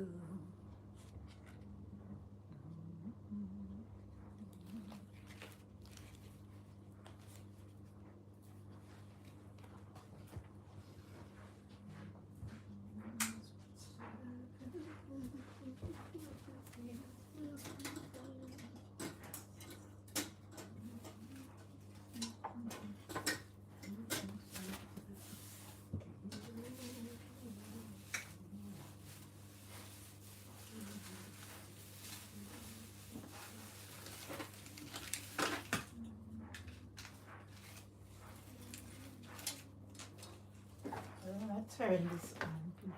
go. Let's turn this on, people.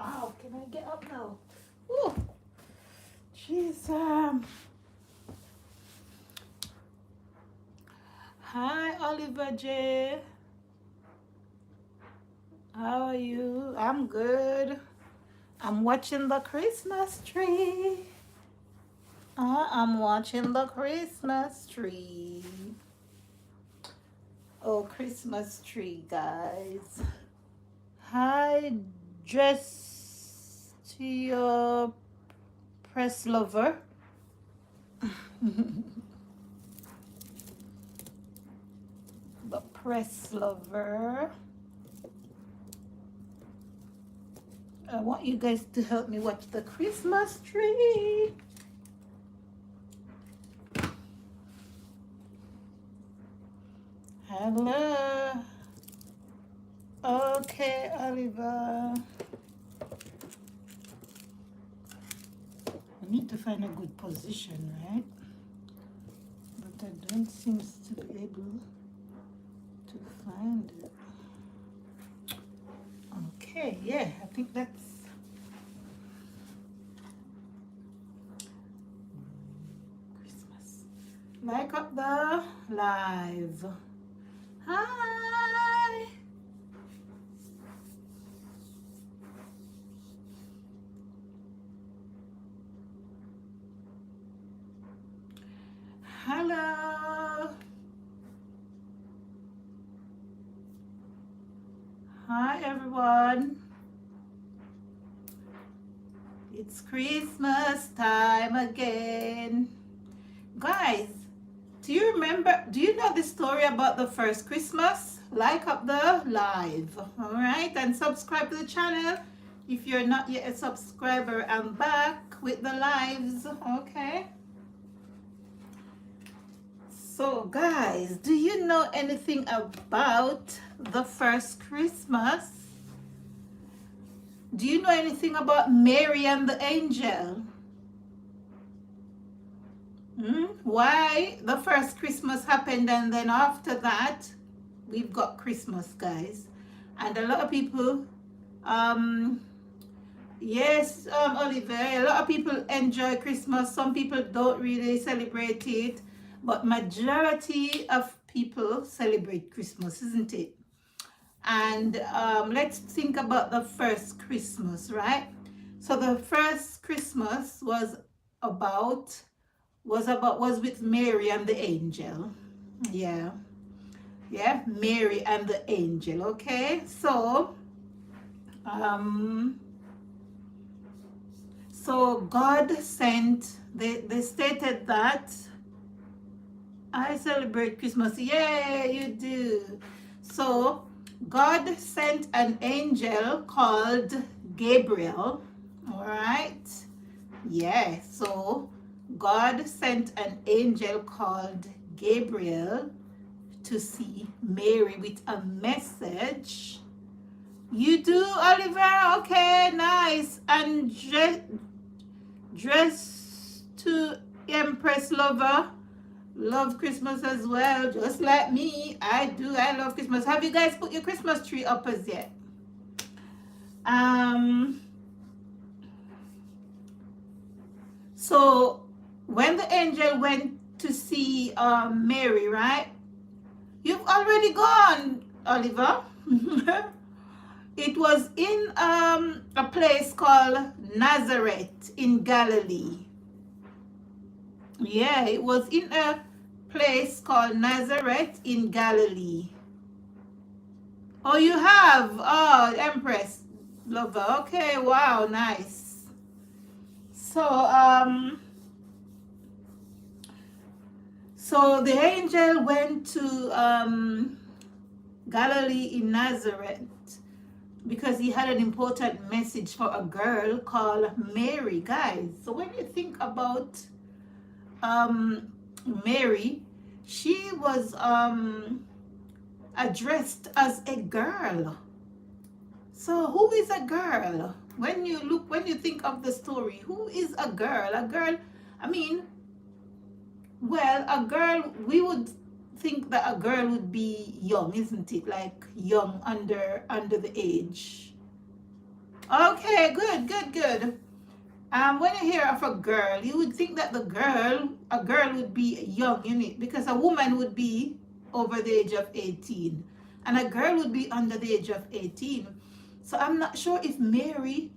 Oh, can I get up now? Ooh, jeez. Hi, Oliver J. How are you? I'm good. I'm watching the Christmas tree. I'm watching the Christmas tree. Oh, Christmas tree, guys. Hi, dress to your press lover. The press lover. I want you guys to help me watch the Christmas tree. Hello. Okay, Oliver. I need to find a good position, right? But I don't seem to be able to find it. Okay, yeah, I think that's Christmas. Like up the live. Hi. Hello. Hi, everyone. It's Christmas time again. Guys, do you know the story about the first Christmas? Like up the live, all right? And subscribe to the channel if you're not yet a subscriber. I'm back with the lives, okay? So, guys, do you know anything about the first Christmas? Do you know anything about Mary and the angel? Why the first Christmas happened and then after that we've got Christmas, guys. And a lot of people, yes, Oliver, a lot of people enjoy Christmas. Some people don't really celebrate it, but majority of people celebrate Christmas, isn't it? And let's think about the first Christmas, right? So the first Christmas was with Mary and the angel. Yeah, Mary and the angel. Okay, so God sent. They stated that I celebrate Christmas. Yeah, you do. So God sent an angel called Gabriel. All right. Yeah. So God sent an angel called Gabriel to see Mary with a message. You do, Oliver? Okay, nice. And dress to Empress Lover. Love Christmas as well, just like me. I do. I love Christmas. Have you guys put your Christmas tree up as yet? Um. So when the angel went to see Mary, right? You've already gone, Oliver. It was in a place called Nazareth in Galilee. Yeah, it was in a place called Nazareth in Galilee. Oh, you have? Oh, Empress Lover. Okay, wow, nice. So the angel went to Galilee in Nazareth because he had an important message for a girl called Mary, guys. So when you think about Mary, she was addressed as a girl. So who is a girl? When you think of the story, who is a girl? A girl, I mean, well, a girl, we would think that a girl would be young, isn't it? Like young under the age. Okay, good. When you hear of a girl, you would think that a girl would be young in it, because a woman would be over the age of 18 and a girl would be under the age of 18. So I'm not sure if Mary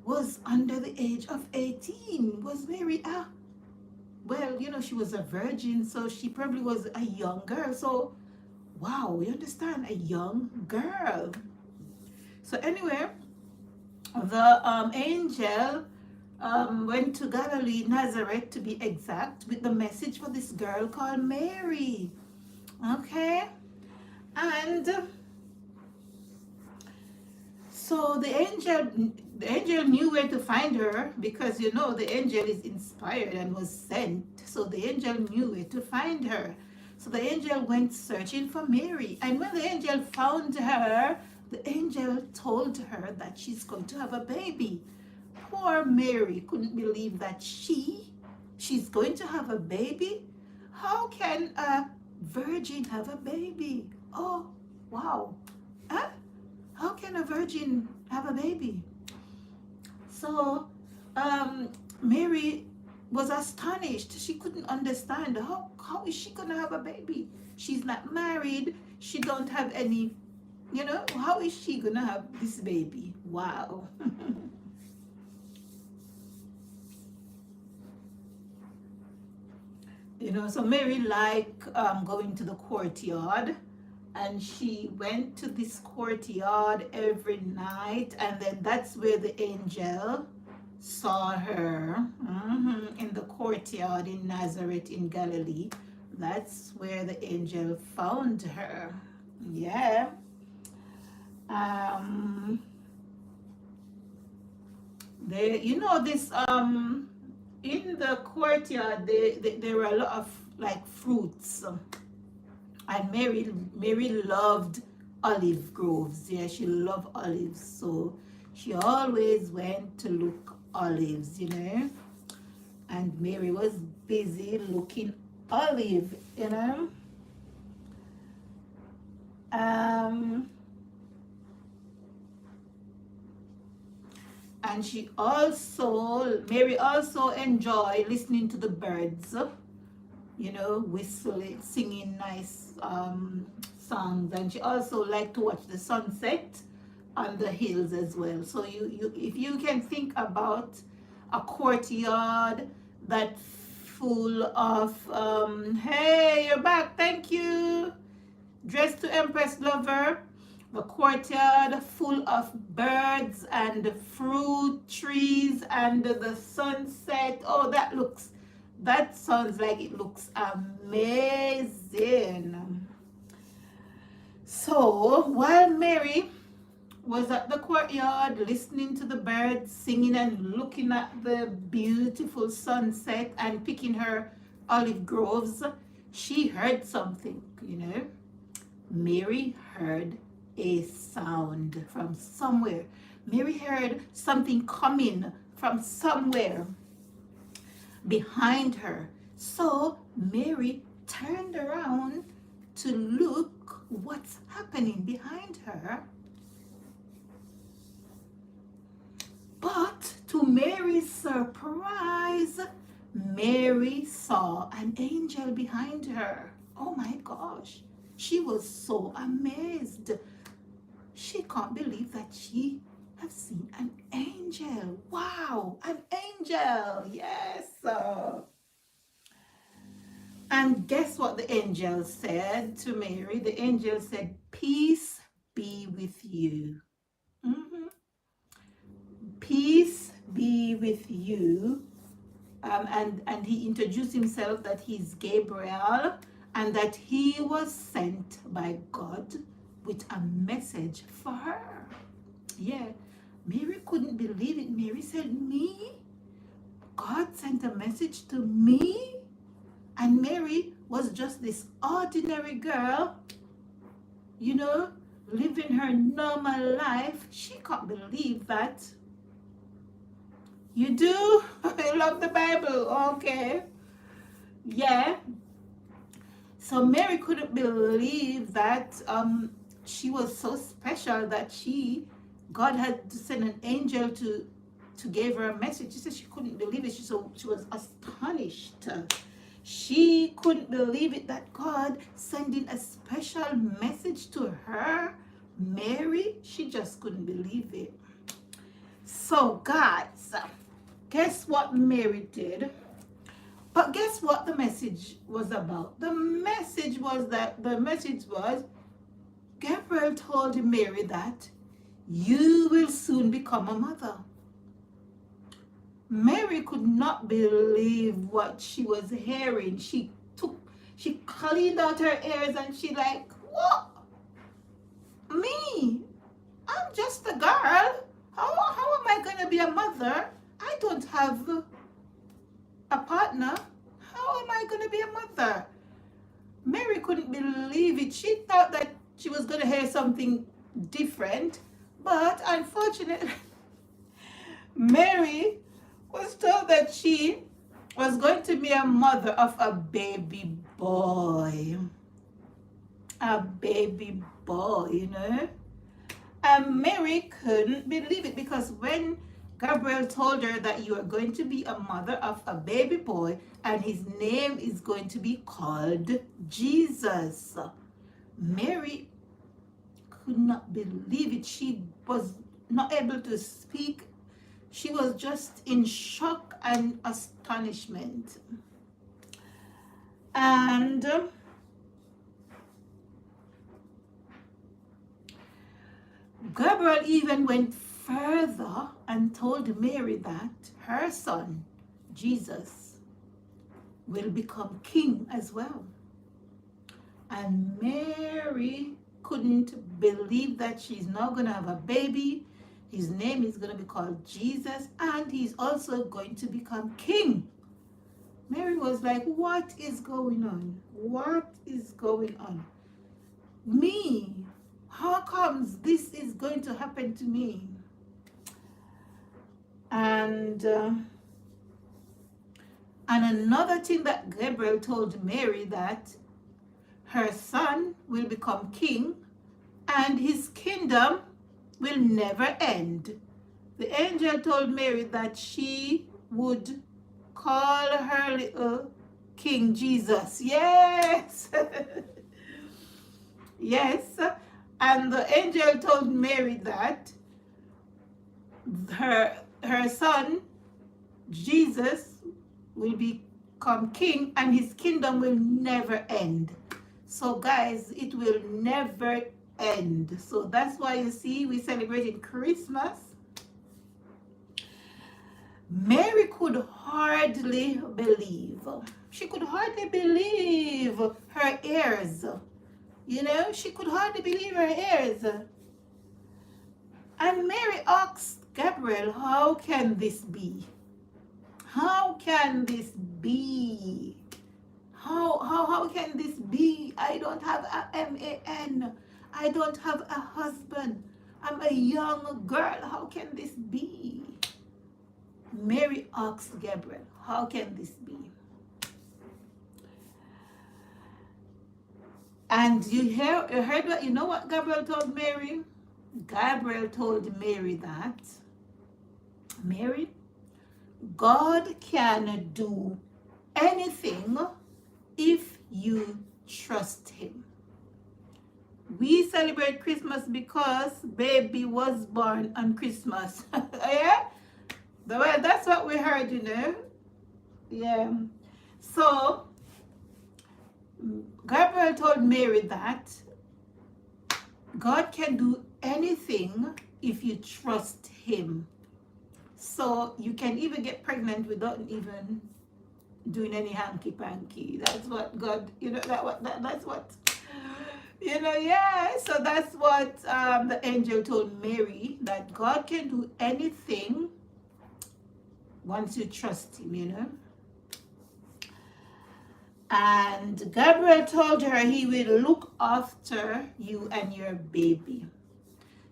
was under the age of 18. Was Mary well, she was a virgin, so she probably was a young girl. So, wow, you understand? A young girl. So anyway, the angel went to Galilee, Nazareth to be exact, with the message for this girl called Mary. Okay? And so the angel knew where to find her, because the angel is inspired and was sent. So the angel knew where to find her. So the angel went searching for Mary. And when the angel found her, the angel told her that she's going to have a baby. Poor Mary couldn't believe that she's going to have a baby. How can a virgin have a baby? Oh, wow. Huh? How can a virgin have a baby? So Mary was astonished. She couldn't understand. How is she going to have a baby? She's not married. She don't have any, how is she going to have this baby? Wow. So Mary liked going to the courtyard, and she went to this courtyard every night, and then that's where the angel saw her, in the courtyard in Nazareth in Galilee. That's where the angel found her. Yeah. This in the courtyard there were a lot of like fruits, and Mary loved olive groves. Yeah, she loved olives, so she always went to look olives, and Mary was busy looking olive, and Mary also enjoyed listening to the birds, whistling, singing nice songs. And she also liked to watch the sunset on the hills as well. So if you can think about a courtyard that full of hey, you're back, thank you, Dressed to Empress Lover. The courtyard full of birds and fruit trees and the sunset. Oh, that sounds like it looks amazing. So while Mary was at the courtyard listening to the birds singing and looking at the beautiful sunset and picking her olive groves, she heard something, Mary heard a sound from somewhere. Mary heard something coming from somewhere behind her. So Mary turned around to look what's happening behind her. But to Mary's surprise, Mary saw an angel behind her. Oh my gosh. She was so amazed. She can't believe that she has seen an angel. Wow, an angel. Yes. And guess what the angel said to Mary? The angel said, "Peace be with you." Mhm. Peace be with you. And he introduced himself that he's Gabriel and that he was sent by God with a message for her. Yeah, Mary couldn't believe it. Mary said, "Me? God sent a message to me?" And Mary was just this ordinary girl, you know, living her normal life. She can't believe that. You do? I love the Bible. Okay. Yeah. So Mary couldn't believe that she was so special that God had to send an angel to give her a message. She said she couldn't believe it. She was astonished. She couldn't believe it that God sending a special message to her, Mary. She just couldn't believe it. So guys, guess what Mary did? But guess what the message was about? The message was Gabriel told Mary that you will soon become a mother. Mary could not believe what she was hearing. She cleaned out her ears and she like, "What? Me? I'm just a girl. How am I gonna be a mother? I don't have a partner. How am I gonna be a mother?" Mary couldn't believe it. She thought that she was gonna hear something different, but unfortunately, Mary was told that she was going to be a mother of a baby boy. A baby boy, you know? And Mary couldn't believe it because when Gabriel told her that you are going to be a mother of a baby boy and his name is going to be called Jesus, Mary could not believe it. She was not able to speak. She was just in shock and astonishment. And Gabriel even went further and told Mary that her son, Jesus, will become king as well. And Mary couldn't believe that she's now going to have a baby. His name is going to be called Jesus, and he's also going to become king. Mary was like, "What is going on? What is going on? Me? How comes this is going to happen to me?" And another thing that Gabriel told Mary, that her son will become king and his kingdom will never end. The angel told Mary that she would call her little King Jesus. Yes. Yes. And the angel told Mary that her son Jesus will become king and his kingdom will never end. So guys, it will never end. So that's why you see we celebrating Christmas. Mary could hardly believe. She could hardly believe her ears. You know, she could hardly believe her ears. And Mary asked Gabriel, "How can this be? How can this be? How can this be? I don't have a man. I don't have a husband. I'm a young girl. How can this be?" Mary asked Gabriel, "How can this be?" And you heard what, you know what Gabriel told Mary? Gabriel told Mary that, Mary, God can do anything if you trust him. We celebrate Christmas because baby was born on Christmas. Yeah? Well, that's what we heard, you know. Yeah. So Gabriel told Mary that God can do anything if you trust him. So you can even get pregnant without even doing any hanky panky. That's what God, you know, that's what, you know, yeah. So that's what the angel told Mary, that God can do anything once you trust him, you know. And Gabriel told her he will look after you and your baby.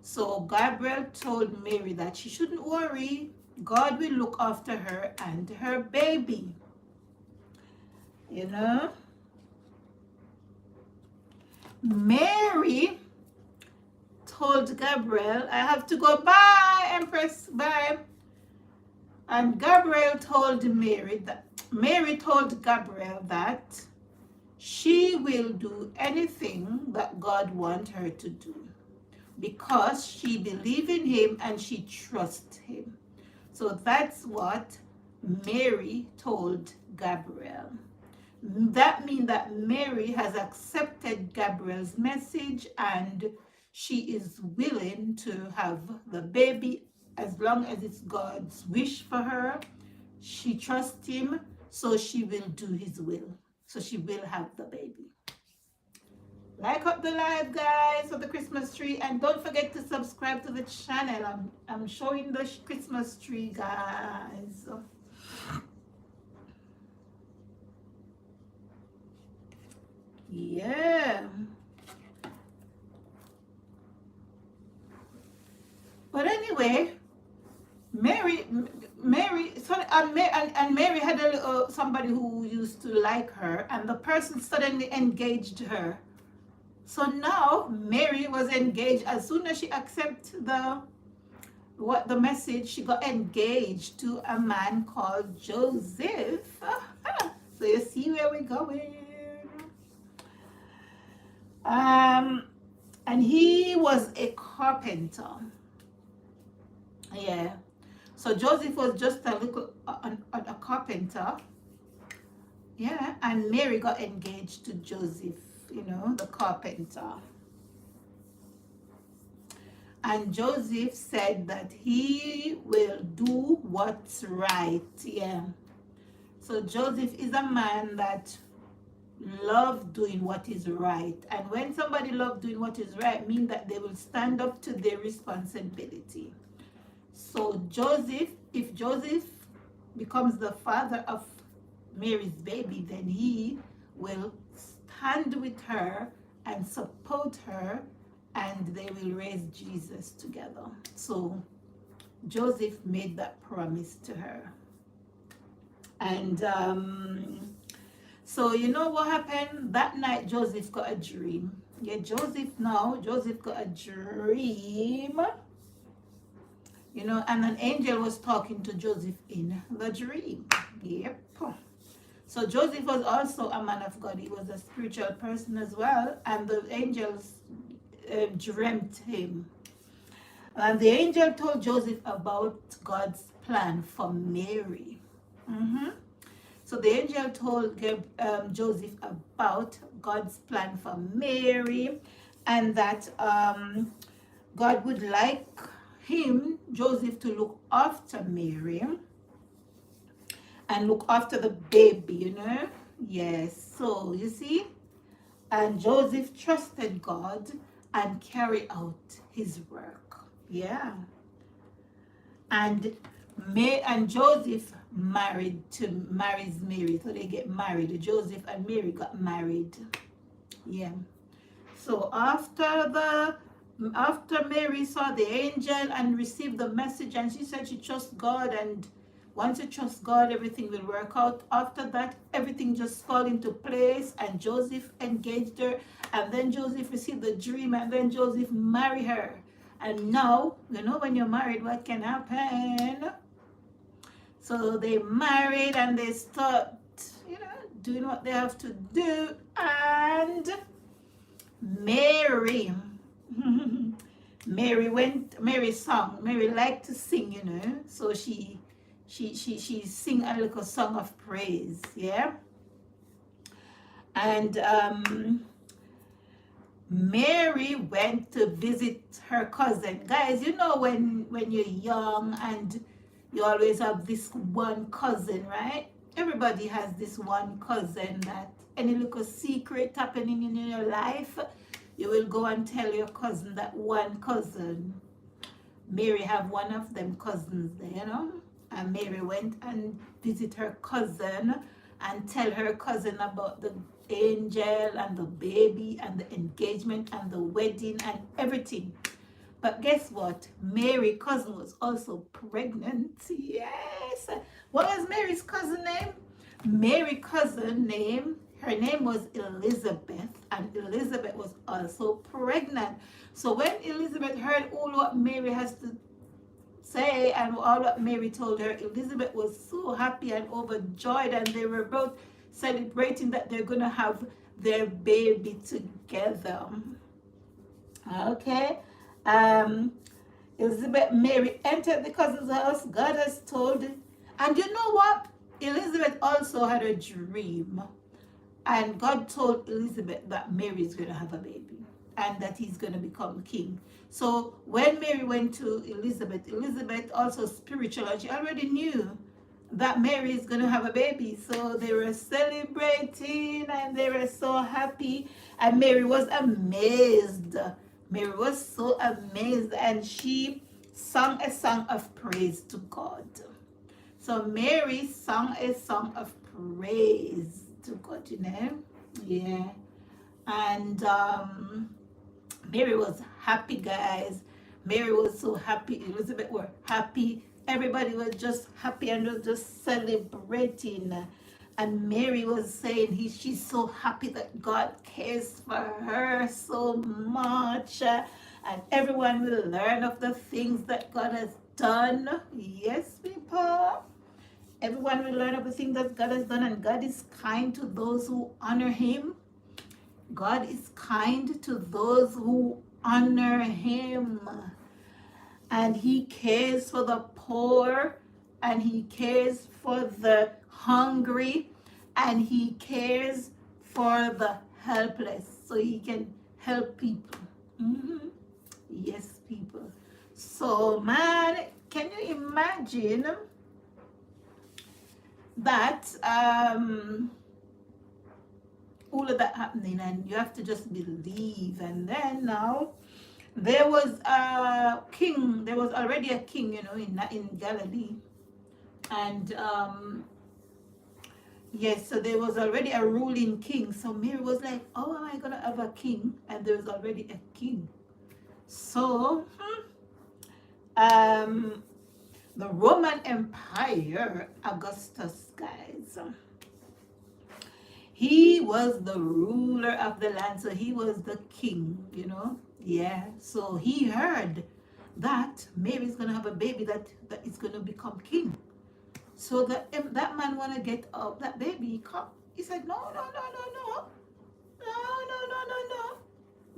So Gabriel told Mary that she shouldn't worry. God will look after her and her baby. You know? Mary told Gabriel, I have to go. Bye, Empress. Bye. And Gabriel told Mary told Gabriel that she will do anything that God wants her to do because she believes in him and she trusts him. So that's what Mary told Gabriel. That means that Mary has accepted Gabriel's message and she is willing to have the baby as long as it's God's wish for her. She trusts him, so she will do his will. So she will have the baby. Like up the live, guys, for the Christmas tree, and don't forget to subscribe to the channel. I'm showing the Christmas tree, guys. Yeah. But anyway, Mary, and Mary had a little, somebody who used to like her, and the person suddenly engaged her. So now Mary was engaged. As soon as she accepted the message, she got engaged to a man called Joseph. So you see where we're going. And he was a carpenter. Yeah. So Joseph was just a carpenter. Yeah. And Mary got engaged to Joseph, you know, the carpenter. And Joseph said that he will do what's right. Yeah. So Joseph is a man that loves doing what is right. And when somebody loves doing what is right, means that they will stand up to their responsibility. So Joseph, if Joseph becomes the father of Mary's baby, then he will stand with her and support her, and they will raise Jesus together. So Joseph made that promise to her. And so you know what happened? That night Joseph got a dream. Yeah, Joseph got a dream. You know, and an angel was talking to Joseph in the dream. Yep. So Joseph was also a man of God. He was a spiritual person as well. And the angels dreamt him. And the angel told Joseph about God's plan for Mary. So the angel told Joseph about God's plan for Mary, and that God would like Joseph, to look after Mary and look after the baby, you know. Yes. So you see, and Joseph trusted God and carried out his work. Yeah. And Joseph marries Mary, so they get married. Joseph and Mary got married. Yeah. So after Mary saw the angel and received the message, and she said she trusts God, and Once you trust God, everything will work out. After that, everything just fall into place. And Joseph engaged her. And then Joseph received the dream. And then Joseph married her. And now, you know, when you're married, what can happen? So they married and they start, you know, doing what they have to do. And Mary, Mary sung. Mary liked to sing, you know. So she sing a little song of praise, yeah. And Mary went to visit her cousin. Guys, you know when you're young and you always have this one cousin, right? Everybody has this one cousin that any little secret happening in your life, you will go and tell your cousin that one cousin. Mary have one of them cousins there, you know? And Mary went and visit her cousin and tell her cousin about the angel and the baby and the engagement and the wedding and everything. But guess what? Mary's cousin was also pregnant. Yes. What was Mary's cousin name? Mary's cousin name, her name was Elizabeth, and Elizabeth was also pregnant. So when Elizabeth heard all what Mary has to say and all what Mary told her, Elizabeth was so happy and overjoyed, and they were both celebrating that they're going to have their baby together. Okay. Elizabeth, Mary entered the cousin's house. God has told, and you know what? Elizabeth also had a dream, and God told Elizabeth that Mary is going to have a baby and that he's going to become king. So when Mary went to Elizabeth, Elizabeth also spiritual, and she already knew that Mary is going to have a baby. So they were celebrating and they were so happy, and Mary was amazed. Mary was so amazed, and she sang a song of praise to God. So Mary sang a song of praise to God, you know? Yeah. And Mary was happy, guys. Mary was so happy. Elizabeth were happy. Everybody was just happy and was just celebrating. And Mary was saying she's so happy that God cares for her so much. And everyone will learn of the things that God has done. Yes, people. Everyone will learn of the things that God has done. And God is kind to those who honor him. God is kind to those who honor him. And he cares for the poor, and he cares for the hungry, and he cares for the helpless, so he can help people. Yes, people. So, man, can you imagine that all of that happening, and you have to just believe. And then now there was a king. There was already a king, you know, in Galilee. And yes, so there was already a ruling king. So Mary was like, oh, am I gonna have a king? And there was already a king. So the Roman Empire, Augustus, guys, he was the ruler of the land. So he was the king, you know. Yeah. So he heard that Mary's gonna have a baby that is gonna become king. So that man wanna get up that baby. He said, no, no, no, no, no, no, no, no, no, no.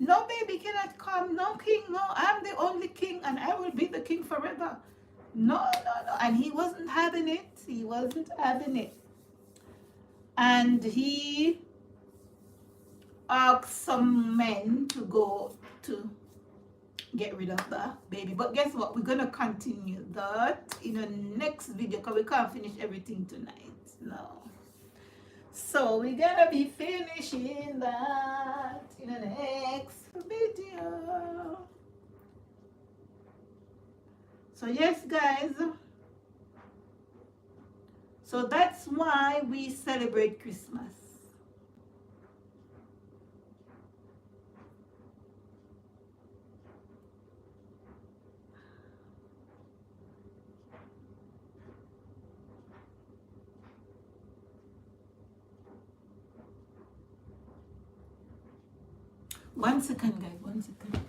No baby cannot come. No king. No, I'm the only king, and I will be the king forever. No, no, no. And he wasn't having it. He wasn't having it. And he asked some men to go to get rid of the baby. But guess what? We're going to continue that in the next video, because we can't finish everything tonight. No. So we're going to be finishing that in the next video. So yes, guys. So that's why we celebrate Christmas. One second, guys. One second.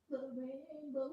The rainbow.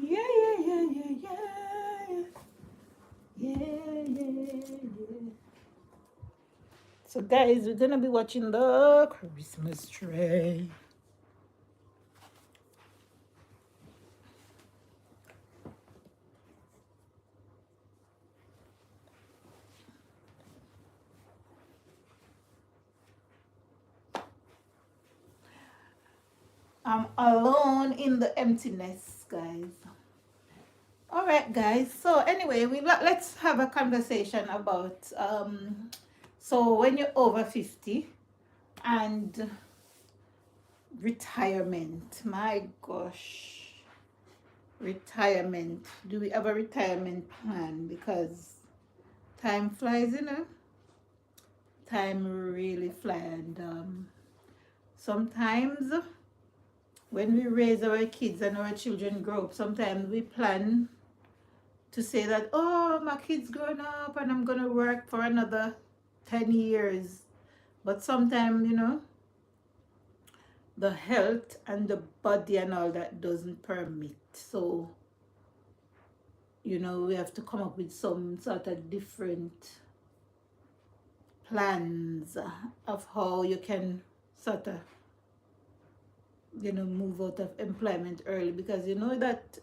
Yeah, yeah, yeah, yeah, yeah. Yeah, yeah, yeah. So guys, we're gonna be watching the Christmas tree. I'm alone in the emptiness, guys. All right, guys. So anyway, let's have a conversation about so when you're over 50 and retirement. My gosh. Retirement. Do we have a retirement plan? Because time flies, you know. Time really flies, and sometimes when we raise our kids and our children grow up, sometimes we plan to say that, oh, my kid's grown up and I'm going to work for another 10 years. But sometimes, you know, the health and the body and all that doesn't permit. So, you know, we have to come up with some sort of different plans of how you can sort of, you know, move out of employment early, because you know that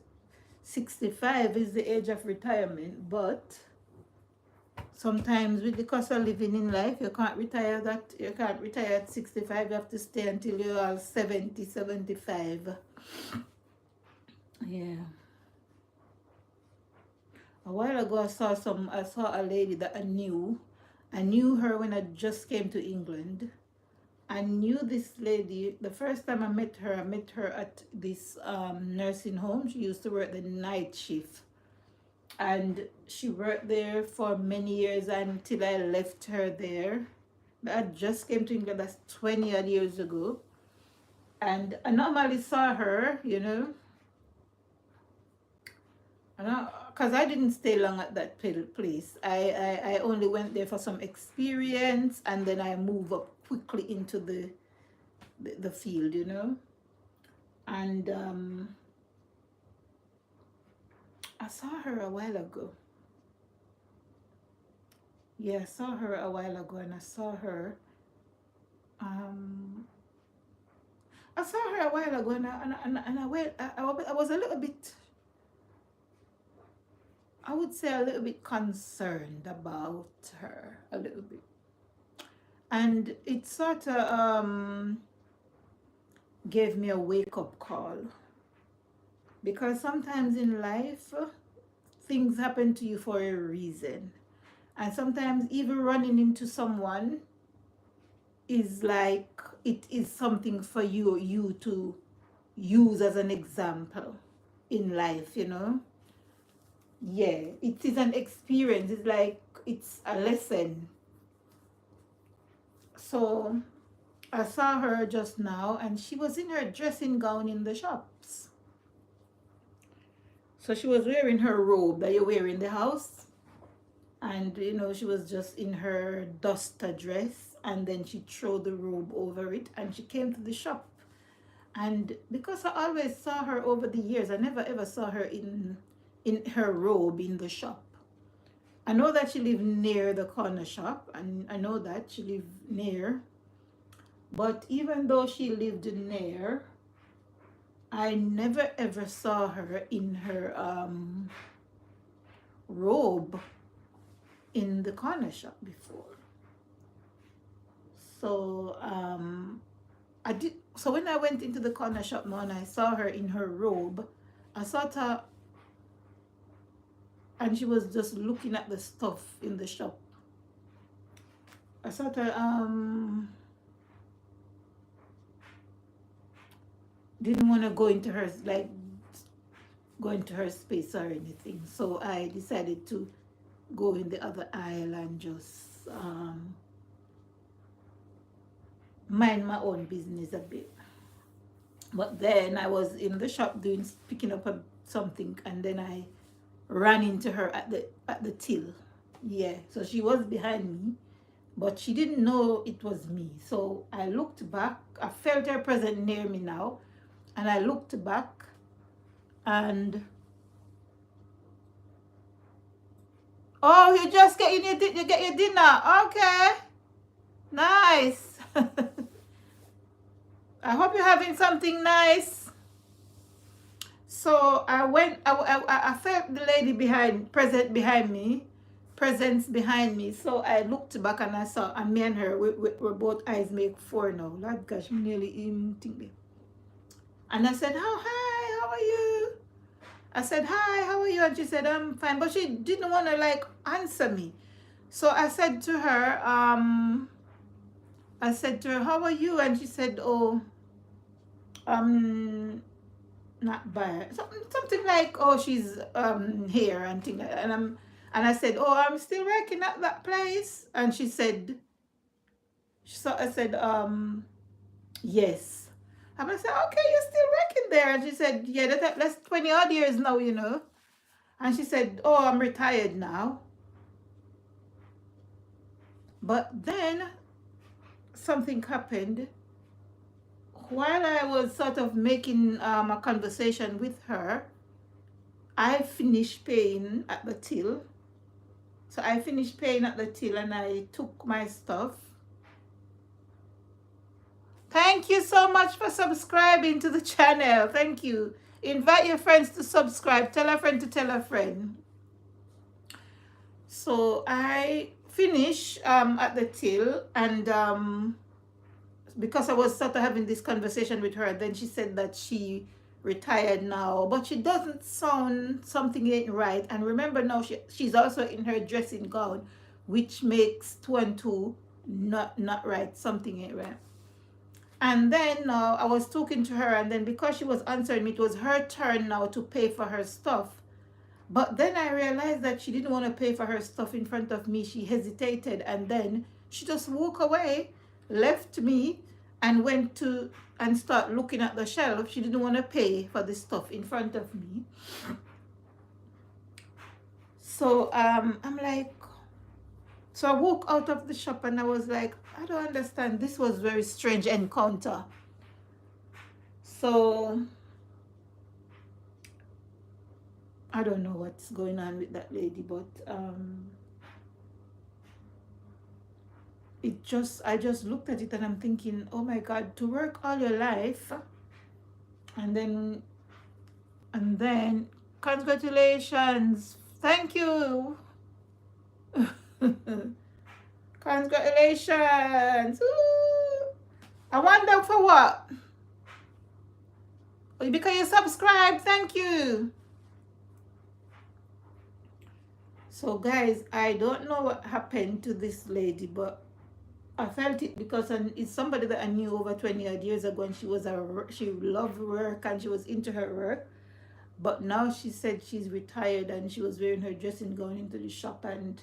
65 is the age of retirement, but sometimes with the cost of living in life, you can't retire at 65. You have to stay until you are 70, 75. Yeah. A while ago I saw a lady that I knew her when I just came to England. I knew this lady the first time I met her at this nursing home. She used to work the night shift, and she worked there for many years until I left her there. I just came to England, that's 20 odd years ago, and I normally saw her, you know, because I didn't stay long at that place. I only went there for some experience, and then I moved up quickly into the field, you know. And I saw her a while ago. Yeah, I saw her a while ago, and I saw her. Um, I saw her a while ago, and I went. I was a little bit. I would say a little bit concerned about her, a little bit, and it sort of gave me a wake up call, because sometimes in life things happen to you for a reason, and sometimes even running into someone is like it is something for you to use as an example in life, you know. Yeah, it is an experience. It's like it's a lesson. So I saw her just now and she was in her dressing gown in the shops. So she was wearing her robe that you wear in the house. And you know, she was just in her duster dress, and then she threw the robe over it and she came to the shop. And because I always saw her over the years, I never ever saw her in her robe in the shop. I know that she lived near the corner shop, and I know that she lived near, but even though she lived near, I never ever saw her in her robe in the corner shop before. So I did. So when I went into the corner shop now and I saw her in her robe, I saw her and she was just looking at the stuff in the shop. I saw her didn't want to go into her space or anything. So I decided to go in the other aisle and just mind my own business a bit. But then I was in the shop picking up something, and then I ran into her at the till. Yeah, so she was behind me, but she didn't know it was me. So I looked back. I felt her presence near me now, and I looked back, and oh, you just get you get your dinner. Okay, nice. I hope you're having something nice. So I went. I felt the lady presence behind me. So I looked back and I saw, and me and her, we're both eyes make four now. Lord gosh, I'm nearly in thinking. And I said, "Oh, hi, how are you?" I said, "Hi, how are you?" And she said, "I'm fine." But she didn't want to like answer me. So I said to her, "How are you?" And she said, "Oh, not bad." Something like, "Oh, she's here," and thing like that. And I said, "Oh, I'm still working at that place." And she said, I said, "Yes." And I said, "Okay, you're still working there." And she said, "Yeah, that's 20 odd years now, you know." And she said, "Oh, I'm retired now." But then something happened. While I was sort of making a conversation with her, I finished paying at the till. So I finished paying at the till and I took my stuff. Thank you so much for subscribing to the channel. Thank you. Invite your friends to subscribe. Tell a friend to tell a friend. So I finished at the till, and because I was sort of having this conversation with her, then she said that she retired now, but she doesn't sound, something ain't right. And remember now, she's also in her dressing gown, which makes two and two not right. Something ain't right. And then I was talking to her, and then because she was answering me, it was her turn now to pay for her stuff. But then I realized that she didn't want to pay for her stuff in front of me. She hesitated, and then she just walked away, left me, and went to and start looking at the shelf. She didn't want to pay for the stuff in front of me. So I'm like, so I walked out of the shop and I was like, I don't understand. This was very strange encounter. So I don't know what's going on with that lady, but I just looked at it and I'm thinking, oh my God, to work all your life and then congratulations, thank you. Congratulations. Ooh. I wonder for what? Because you subscribe, thank you. So guys, I don't know what happened to this lady, but I felt it because it's somebody that I knew over 20 odd years ago, and she loved work and she was into her work. But now she said she's retired and she was wearing her dressing gown into the shop, and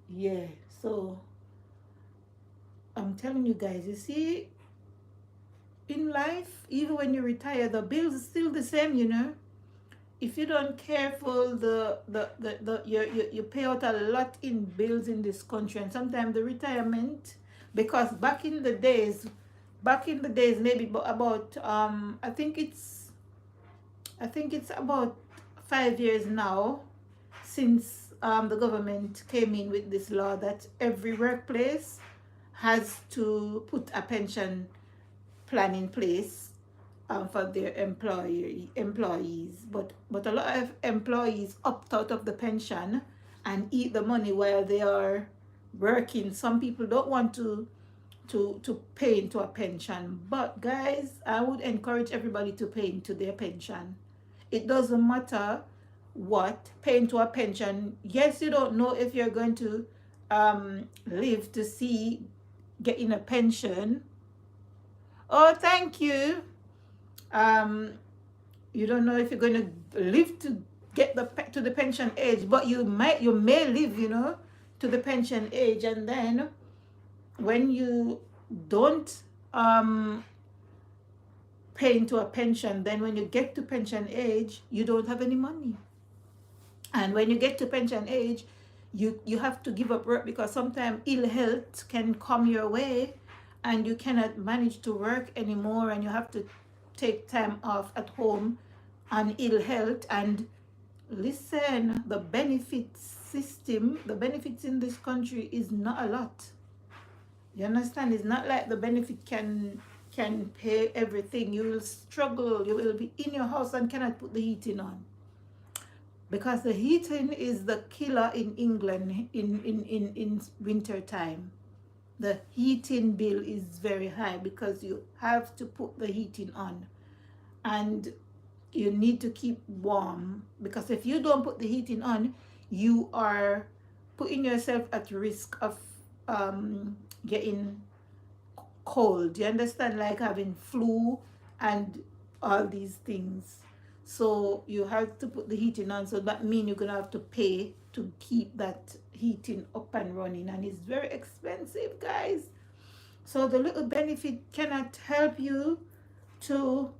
yeah, so I'm telling you guys, you see, in life, even when you retire, the bills are still the same, you know. If you don't careful, you pay out a lot in bills in this country, and sometimes the retirement, because back in the days, maybe about I think it's about 5 years now since the government came in with this law that every workplace has to put a pension plan in place for their employees. But a lot of employees opt out of the pension and eat the money while they are working. Some people don't want to pay into a pension. But guys, I would encourage everybody to pay into their pension. It doesn't matter what, pay into a pension. Yes, you don't know if you're going to live to see getting a pension. Oh, thank you. You don't know if you're going to live to get to the pension age, but you may live, you know, to the pension age, and then when you don't pay into a pension, then when you get to pension age, you don't have any money. And when you get to pension age, you have to give up work, because sometimes ill health can come your way and you cannot manage to work anymore, and you have to take time off at home on ill health. And listen, the benefits system, the benefits in this country is not a lot. You understand? It's not like the benefit can pay everything. You will struggle. You will be in your house and cannot put the heating on, because the heating is the killer in England in winter time. The heating bill is very high because you have to put the heating on, and you need to keep warm, because if you don't put the heating on, you are putting yourself at risk of getting cold. You understand? Like having flu and all these things. So you have to put the heating on. So that means you're gonna have to pay to keep that heating up and running, and it's very expensive, guys. So the little benefit cannot help you to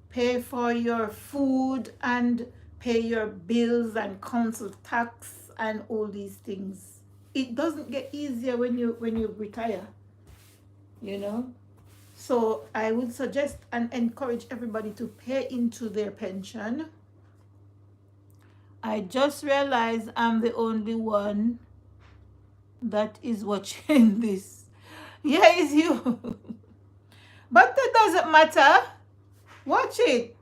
pay for your food and pay your bills and council tax and all these things. It doesn't get easier when you retire, you know. So I would suggest and encourage everybody to pay into their pension. I just realized I'm the only one that is watching this. Yeah, it's you. But that doesn't matter. Watch it.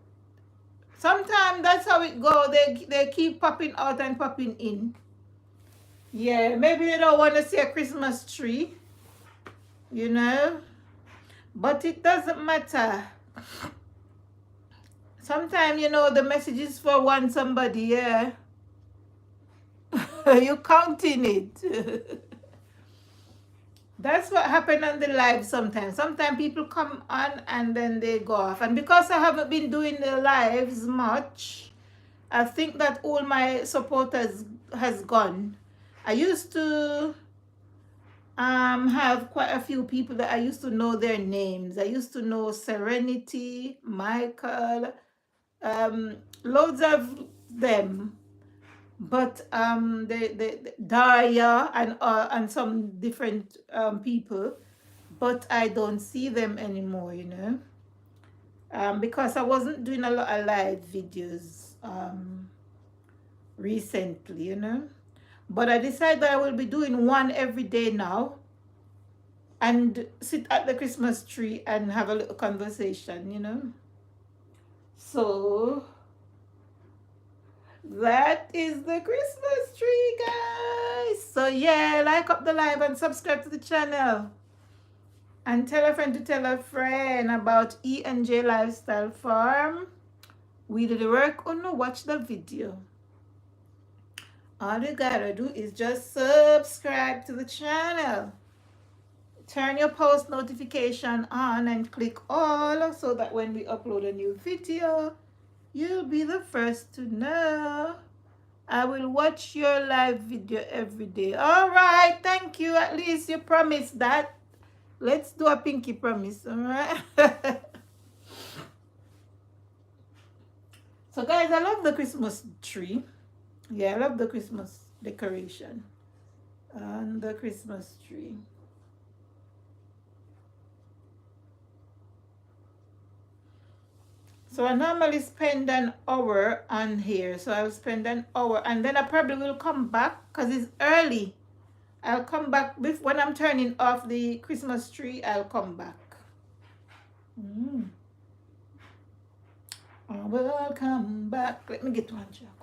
Sometimes that's how it goes. They keep popping out and popping in. Yeah, maybe they don't want to see a Christmas tree, you know. But it doesn't matter. Sometimes, you know, the message is for one somebody, yeah. You're counting it. That's what happened on the live sometimes. Sometimes people come on and then they go off. And because I haven't been doing the lives much, I think that all my supporters has gone. I used to have quite a few people that I used to know their names. I used to know Serenity, Michael, loads of them. But the Daya and some different people, but I don't see them anymore, you know, because I wasn't doing a lot of live videos recently, you know. But I decided that I will be doing one every day now, and sit at the Christmas tree and have a little conversation, you know. So that is the Christmas tree, guys. So yeah, like up the live and subscribe to the channel, and tell a friend to tell a friend about E&J Lifestyle Farm. We do the work or no, watch the video. All you gotta do is just subscribe to the channel, turn your post notification on and click all, so that when we upload a new video, you'll be the first to know. I will watch your live video every day. All right, thank you. At least you promised that. Let's do a pinky promise, all right? So guys, I love the Christmas tree. Yeah, I love the Christmas decoration and the Christmas tree. So I normally spend an hour on here. So I'll spend an hour and then I probably will come back because it's early. I'll come back when I'm turning off the Christmas tree. I'll come back. I will come back. Let me get one chocolate.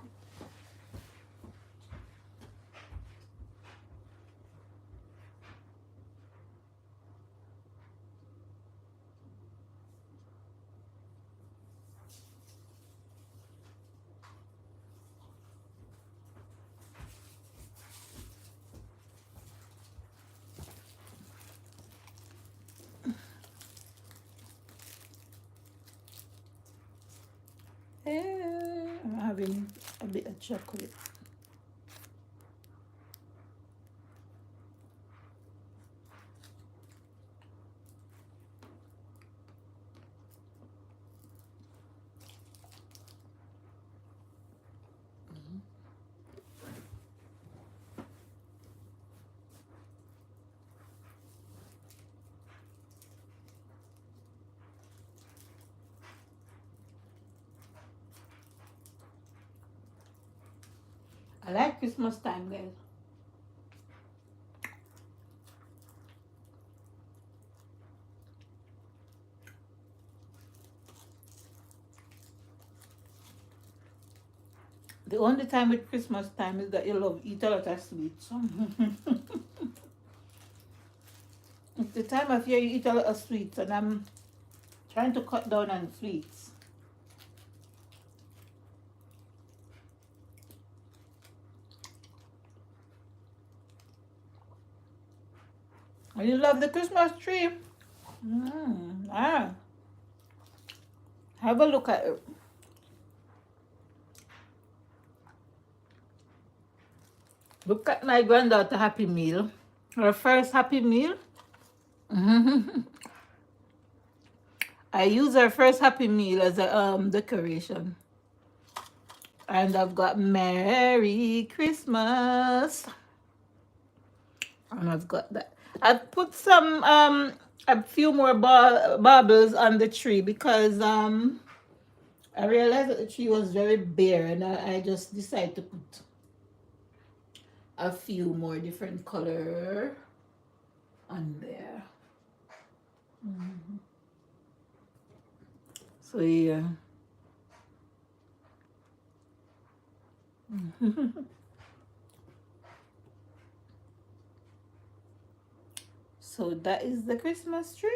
I'm having a bit of chocolate. I like Christmas time, guys. The only time with Christmas time is that you love eat a lot of sweets. It's the time of year you eat a lot of sweets, and I'm trying to cut down on sweets. And you love the Christmas tree? Have a look at it. Look at my granddaughter Happy Meal. Her first Happy Meal. I use her first Happy Meal as a decoration. And I've got Merry Christmas. And I've got that. I've put some a few more baubles on the tree because I realized that the tree was very bare, and I just decided to put a few more different color on there. So yeah. So that is the Christmas tree.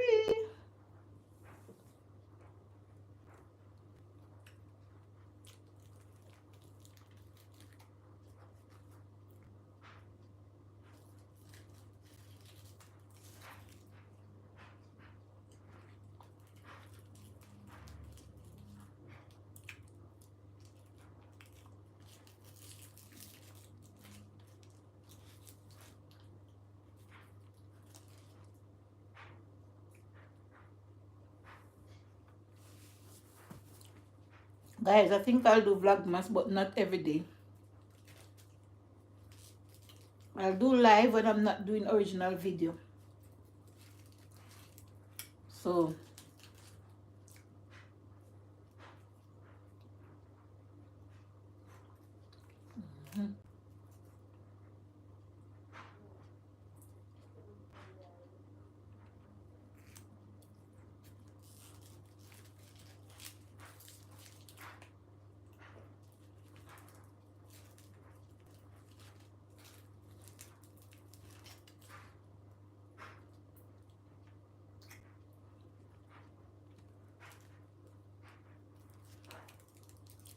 Guys, I think I'll do Vlogmas, but not every day. I'll do live when I'm not doing original video. So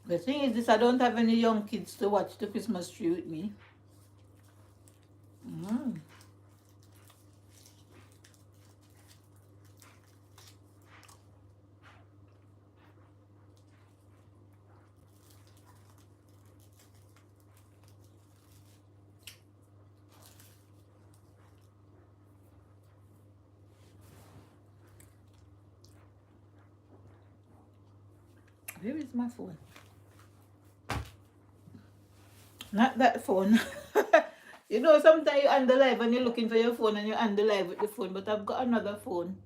the thing is this, I don't have any young kids to watch the Christmas tree with me. Where is my phone? Not that phone. You know, sometimes you're on the live and you're looking for your phone and you're on the live with the phone, but I've got another phone.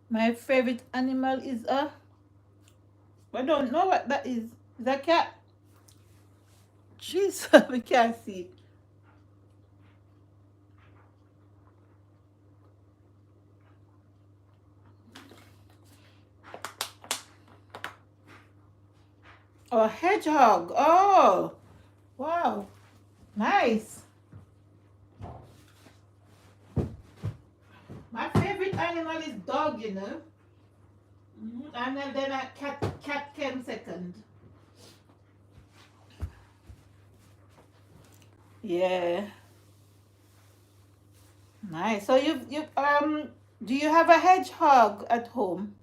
My favorite animal is a... I don't know what that is. Is that cat? Jeez, we can't see. Oh, hedgehog. Oh, wow. Nice. My favorite animal is dog, you know. And then a cat came second. Yeah. Nice. So you do you have a hedgehog at home?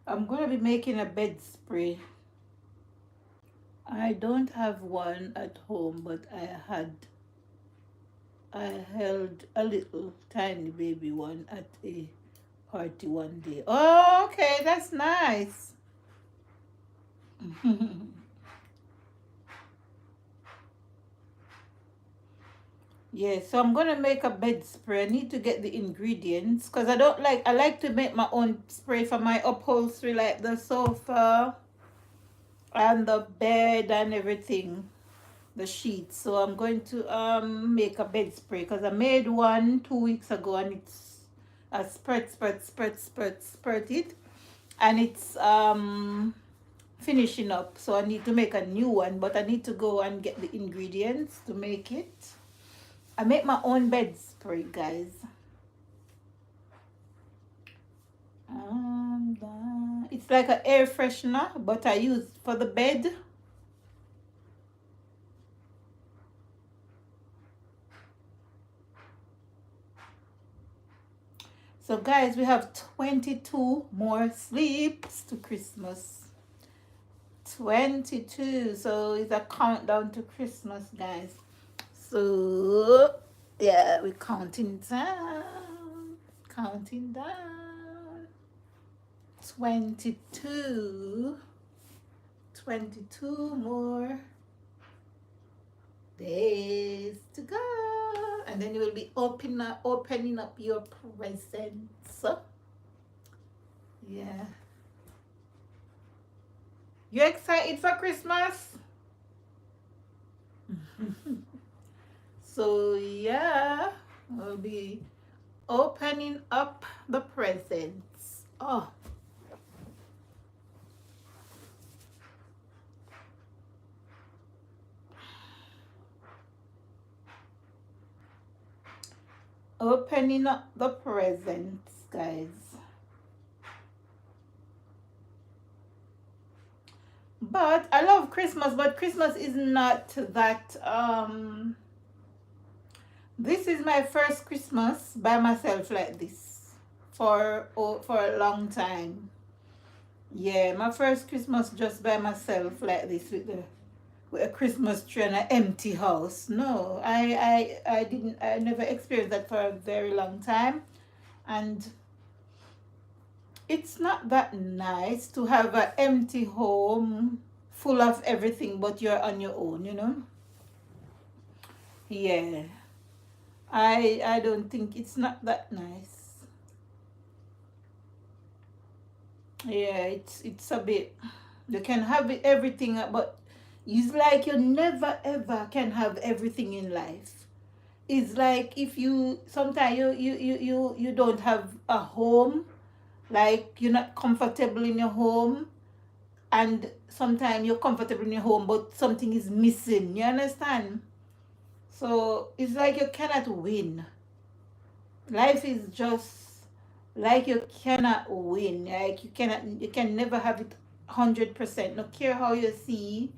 I'm gonna be making a bed spray. I don't have one at home, but I held a little tiny baby one at a party one day. Oh, okay, that's nice. Yeah, so I'm gonna make a bed spray. I need to get the ingredients because I like to make my own spray for my upholstery, like the sofa and the bed and everything, the sheets. So I'm going to make a bed spray because I made one 2 weeks ago and it's a spurt it, and it's finishing up. So I need to make a new one, but I need to go and get the ingredients to make it. I make my own bed spray, guys. It's like an air freshener, but I use for the bed. So guys, we have 22 more sleeps to Christmas. 22. So it's a countdown to Christmas, guys. So yeah, we're counting down. 22 more days to go, and then you will be opening up your presents. Yeah, you excited for Christmas? So yeah, we'll be opening up the presents. Oh, opening up the presents, guys. But I love Christmas, but Christmas is not that this is my first Christmas by myself like this for a long time. Yeah, my first Christmas just by myself like this with with a Christmas tree and an empty house. No, I didn't. I never experienced that for a very long time, and it's not that nice to have an empty home full of everything, but you're on your own. Yeah, I don't think it's not that nice. Yeah, it's a bit. You can have everything, but it's like you never ever can have everything in life. It's like if you sometimes you don't have a home, like you're not comfortable in your home, and sometimes you're comfortable in your home, but something is missing. You understand? So it's like you cannot win. Life is just like you cannot win. Like you can never have it 100%. No care how you see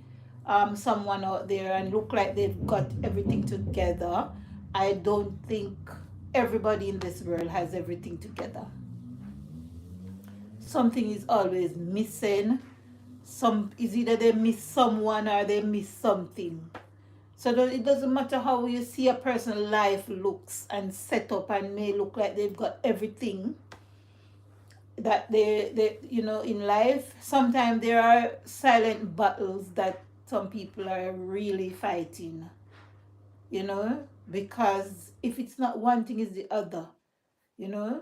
someone out there and look like they've got everything together. I don't think everybody in this world has everything together. Something is always missing. Some is either they miss someone or they miss something. So it doesn't matter how you see a person's life looks and set up and may look like they've got everything that they in life. Sometimes there are silent battles that some people are really fighting, because if it's not one thing, it's the other.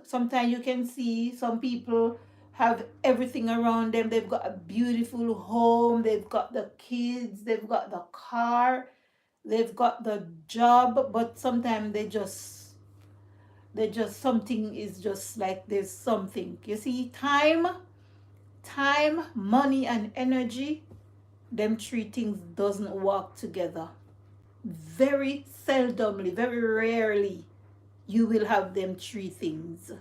Sometimes you can see some people have everything around them. They've got a beautiful home, they've got the kids, they've got the car, they've got the job, but sometimes they just something is just like there's something. You see, time, money, and energy, them three things doesn't work together. Very seldomly, very rarely you will have them three things.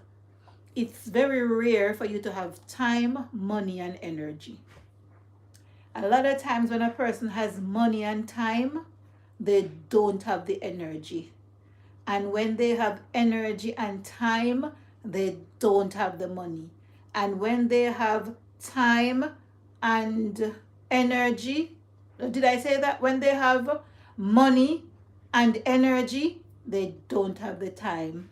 It's very rare for you to have time, money, and energy. A lot of times when a person has money and time, they don't have the energy. And when they have energy and time, they don't have the money. And when they have time and energy, did I say that? When they have money and energy, they don't have the time.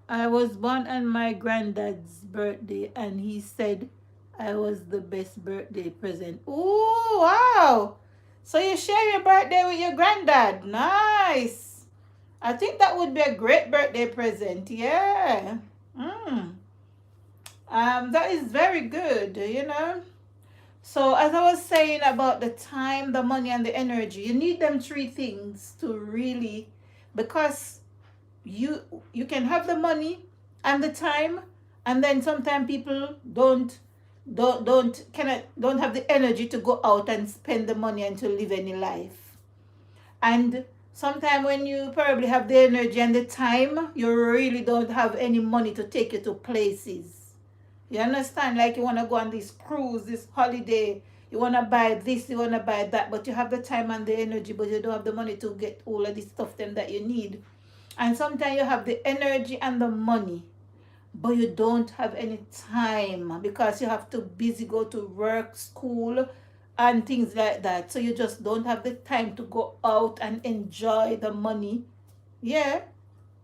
I was born on my granddad's birthday, and he said I was the best birthday present. Oh, wow. So you share your birthday with your granddad. Nice. I think that would be a great birthday present. Yeah. That is very good. So as I was saying about the time, the money, and the energy, you need them three things to really, because you can have the money and the time, and then sometimes people don't have the energy to go out and spend the money and to live any life. And sometimes when you probably have the energy and the time, you really don't have any money to take you to places. You understand? Like you want to go on this cruise, this holiday, you want to buy this, you want to buy that, but you have the time and the energy, but you don't have the money to get all of this stuff them that you need. And sometimes you have the energy and the money, but you don't have any time because you have to busy go to work, school, and things like that. So you just don't have the time to go out and enjoy the money. Yeah.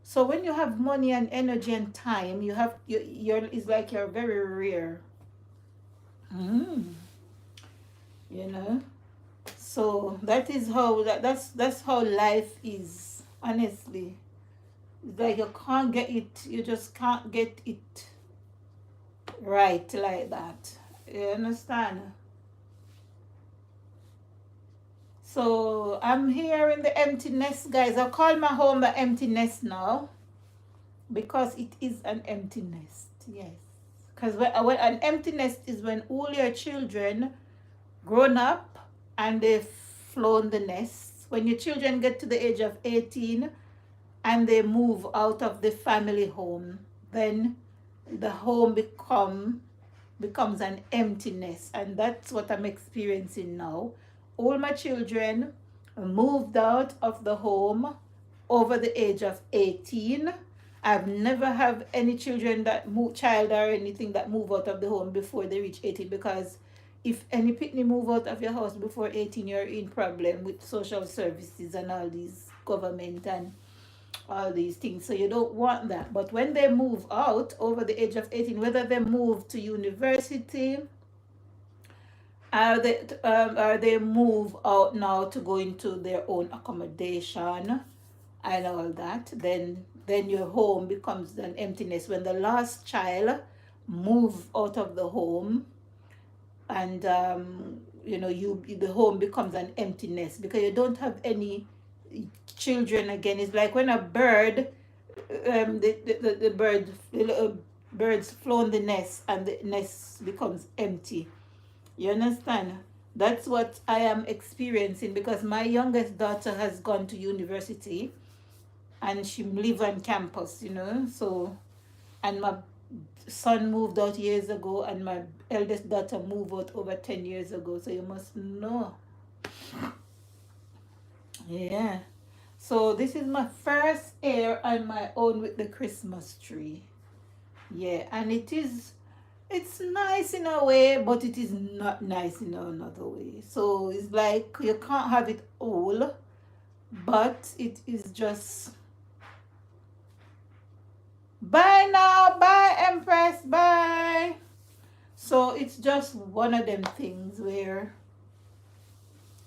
So when you have money and energy and time, you're it's like you're very rare. You know. So that is how that's how life is, honestly. It's like you can't get it, you just can't get it right like that. You understand? So I'm here in the empty nest, guys. I call my home the empty nest now because it is an empty nest. Yes. Because when an empty nest is when all your children grown up and they've flown the nest. When your children get to the age of 18 and they move out of the family home, then the home becomes an emptiness, and that's what I'm experiencing now. All my children moved out of the home over the age of 18. I've never have any children that child or anything that move out of the home before they reach 18, because if any pitney move out of your house before 18, you're in problem with social services and all these government and all these things. So you don't want that. But when they move out over the age of 18, whether they move to university or they move out now to go into their own accommodation and all that, then your home becomes an emptiness. When the last child move out of the home, and the home becomes an emptiness because you don't have any children again. It's like when a bird, the little birds flown the nest and the nest becomes empty. You understand? That's what I am experiencing because my youngest daughter has gone to university and she live on campus, so, and my son moved out years ago and my eldest daughter moved out over 10 years ago, so you must know. Yeah. So this is my first air on my own with the Christmas tree. Yeah, and it's nice in a way, but it is not nice in another way. So it's like you can't have it all, but it is just bye now, bye Empress, bye. So it's just one of them things where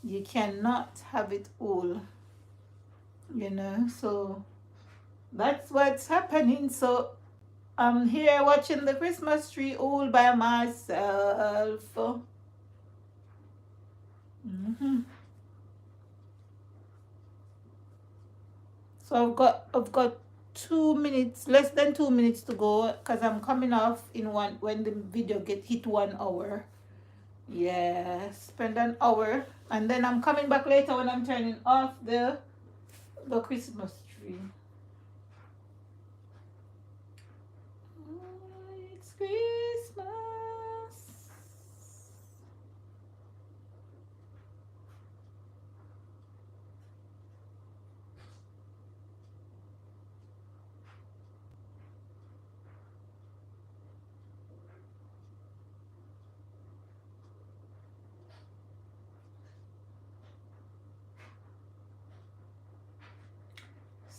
you cannot have it all, so that's what's happening. So I'm here watching the Christmas tree all by myself. So I've got 2 minutes, less than 2 minutes to go, because I'm coming off in one when the video hit 1 hour. Yeah, spend an hour, and then I'm coming back later when I'm turning off the Christmas tree. It's Christmas.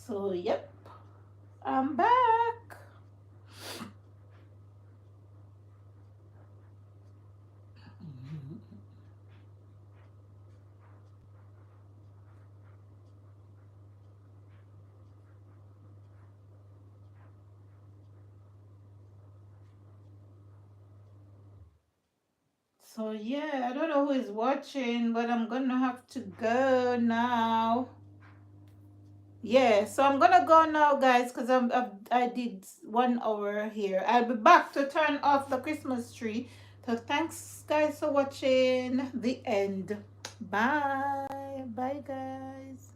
So, yep, I'm back. So, yeah, I don't know who is watching, but I'm gonna have to go now. Yeah, so I'm gonna go now, guys, because I did 1 hour here. I'll be back to turn off the Christmas tree. So thanks, guys, for watching the end. Bye. Bye, guys.